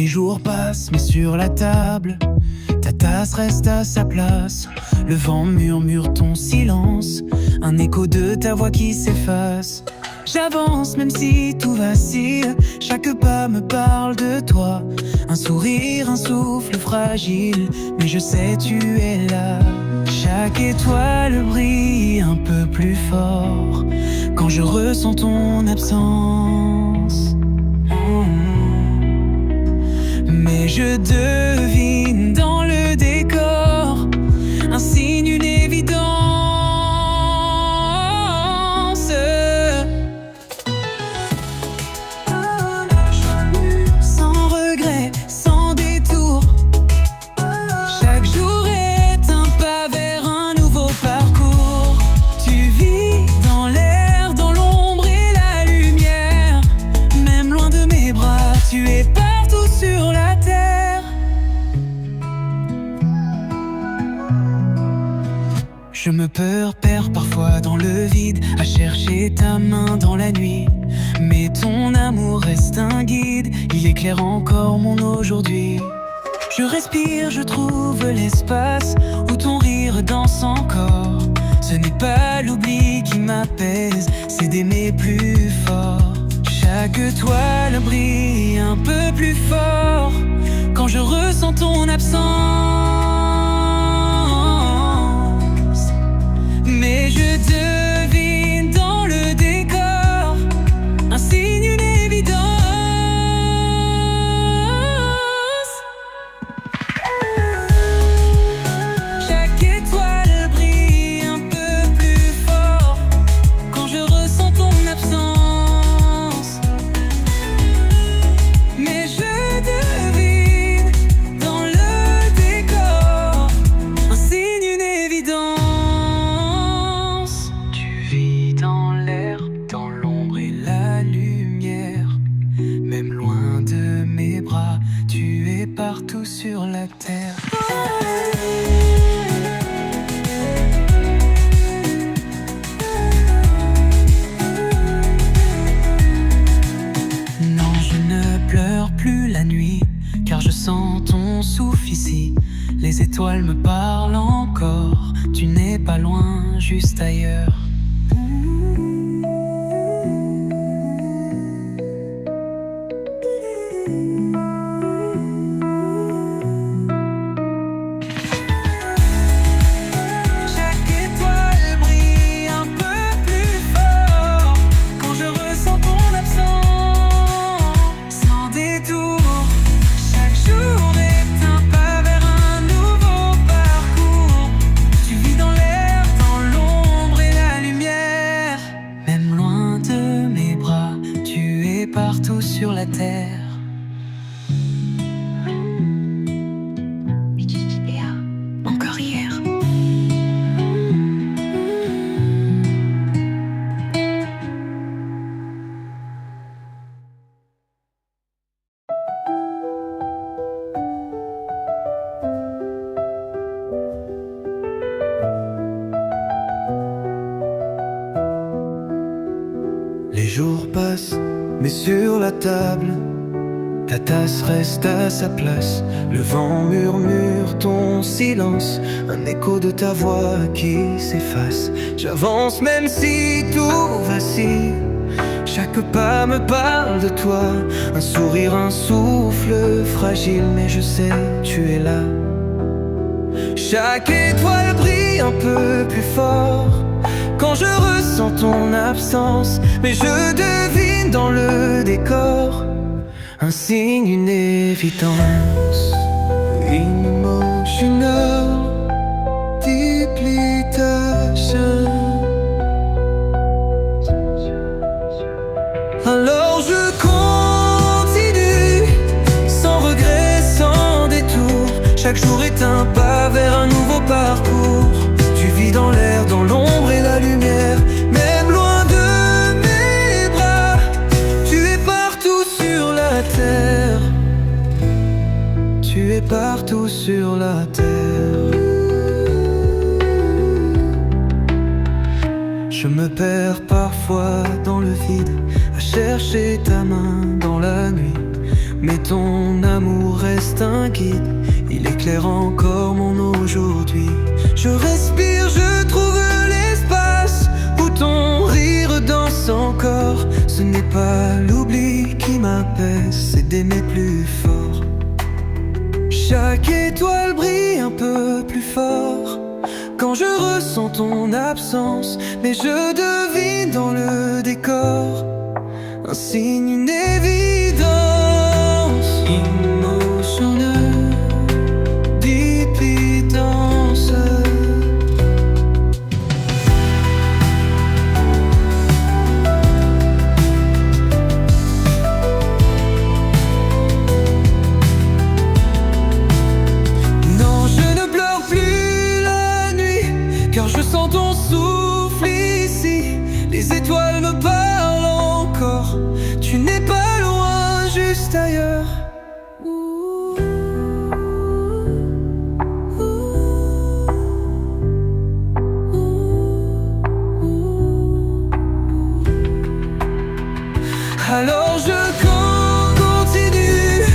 Les jours passent, mais sur la table, ta tasse reste à sa place. Le vent murmure ton silence, un écho de ta voix qui s'efface. J'avance même si tout vacille, chaque pas me parle de toi. Un sourire, un souffle fragile, mais je sais tu es là. Chaque étoile brille un peu plus fort quand je ressens ton absence. Mais je devine dans le décor un signe, une évidence. Sans regret, sans détour, chaque jour est un pas vers un nouveau parcours. Tu vis dans l'air, dans l'ombre et la lumière. Même loin de mes bras, tu es partout sur la terre. Je me perds parfois dans le vide, à chercher ta main dans la nuit. Mais ton amour reste un guide, il éclaire encore mon aujourd'hui. Je respire, je trouve l'espace où ton rire danse encore. Ce n'est pas l'oubli qui m'apaise, c'est d'aimer plus fort. Chaque toile brille un peu plus fort quand je ressens ton absence. Mais je devine dans le décor un signe, une évidence. Chaque étoile brille un peu plus fort quand je ressens ton absence. Mais je devine dans le décor un signe, une évidence. Tu vis dans l'air, dans l'ombre et la lumière. Même loin de mes bras, tu es partout sur la terre. Non, je ne pleure plus la nuit, car je sens ton souffle ici. Les étoiles me parlent encore, tu n'es pas loin, juste ailleurs. Chaque étoile brille un peu plus fort quand je ressens ton absence. Sans détour, chaque jour est un pas vers un nouveau parcours. Tu vis dans l'air, dans l'ombre et la lumière. Même loin de mes bras, tu es partout sur la terre. Encore hier. Les jours passent, mais sur la table, ta tasse reste à sa place. Le vent murmure ton silence, un écho de ta voix qui s'efface. J'avance même si tout vacille, chaque pas me parle de toi. Un sourire, un souffle fragile, mais je sais tu es là. Chaque étoile brille un peu plus fort quand je ressens ton absence. Mais je devine dans le décor un signe, une évidence. Emotional deplitation. Alors je continue, sans regret, sans détour. Chaque jour est un pas vers un nouveau parcours. Tu vis dans l'air, dans l'ombre et la lumière. Même loin de mes bras, tu es partout sur la terre. Tu es partout sur la terre. Je me perds parfois dans le vide, à chercher ta main dans la nuit. Mais ton amour reste un guide, il éclaire encore mon aujourd'hui. Je respire, je trouve l'espace où ton rire danse encore. Ce n'est pas l'oubli qui m'apaise, c'est d'aimer plus fort. Chaque étoile brille un peu plus fort quand je ressens ton absence. Mais je devine dans le décor un signe, une évidence. Emotional dépendance. Non, je ne pleure plus la nuit, car je sens ton souffle ici. Les étoiles me parlent encore, tu n'es pas loin, juste ailleurs. Alors je continue,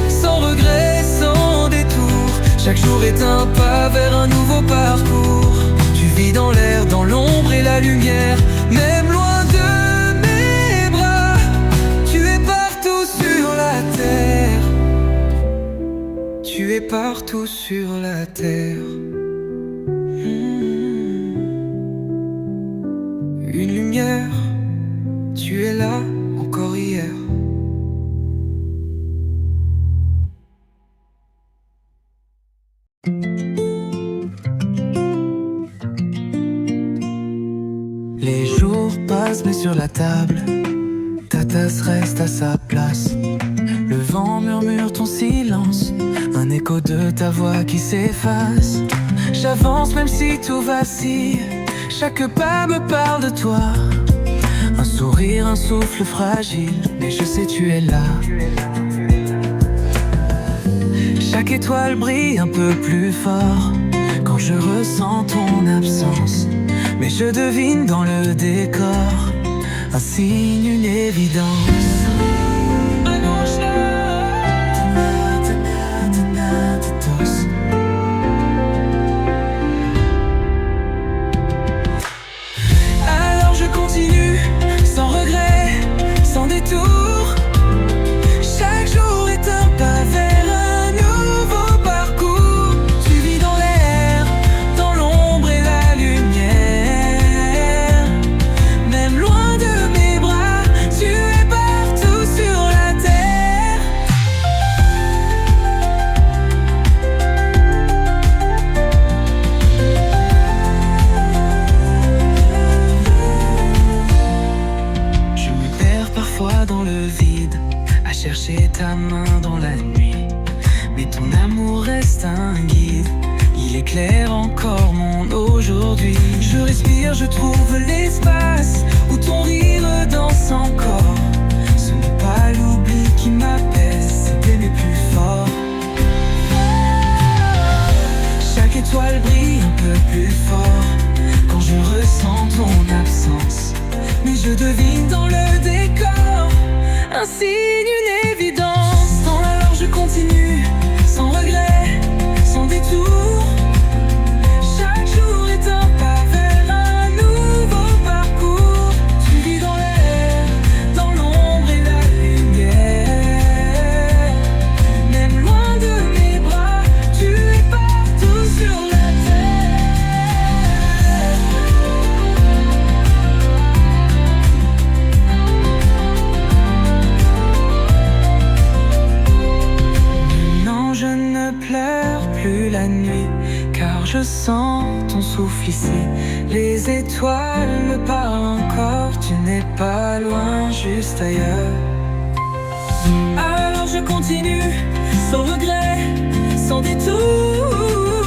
sans regret, sans détour. Chaque jour est un pas vers un nouveau parcours. Tu vis dans l'air, dans l'ombre et la lumière, même loin de mes bras. Tu es partout sur la terre, tu es partout sur la terre. Une lumière, tu es là encore hier. Les jours passent mais sur la table, ta tasse reste à sa place. Le vent murmure ton silence, un écho de ta voix qui s'efface. J'avance même si tout vacille, chaque pas me parle de toi. Un sourire, un souffle fragile, mais je sais tu es là. Chaque étoile brille un peu plus fort quand je ressens ton absence. Mais je devine dans le décor un signe, une évidence. Alors je continue, sans regret, sans détour. Chaque jour est un pas vers un nouveau parcours. Tu vis dans l'air, dans l'ombre et la lumière. Même loin de mes bras, tu es partout sur la terre. Je me perds parfois dans le vide, à chercher ta main dans la nuit. Mais ton amour reste un guide, il éclaire encore mon aujourd'hui. Je respire, je trouve l'espace où ton rire danse encore. Ce n'est pas l'oubli qui m'apaise, c'est d'aimer plus fort. Chaque étoile brille un peu plus fort quand je ressens ton absence. Mais je devine dans le décor un signe, une évidence. Alors je continue, sans regret, sans détour. Chaque jour est un pas vers un nouveau parcours. Tu vis dans l'air, dans l'ombre et la lumière. Même loin de mes bras, tu es partout sur la Non, je ne pleure plus la nuit, car je sens ton souffle ici. Les étoiles me parlent encore, tu n'es pas loin, juste ailleurs. Alors je continue, sans regret, sans détour.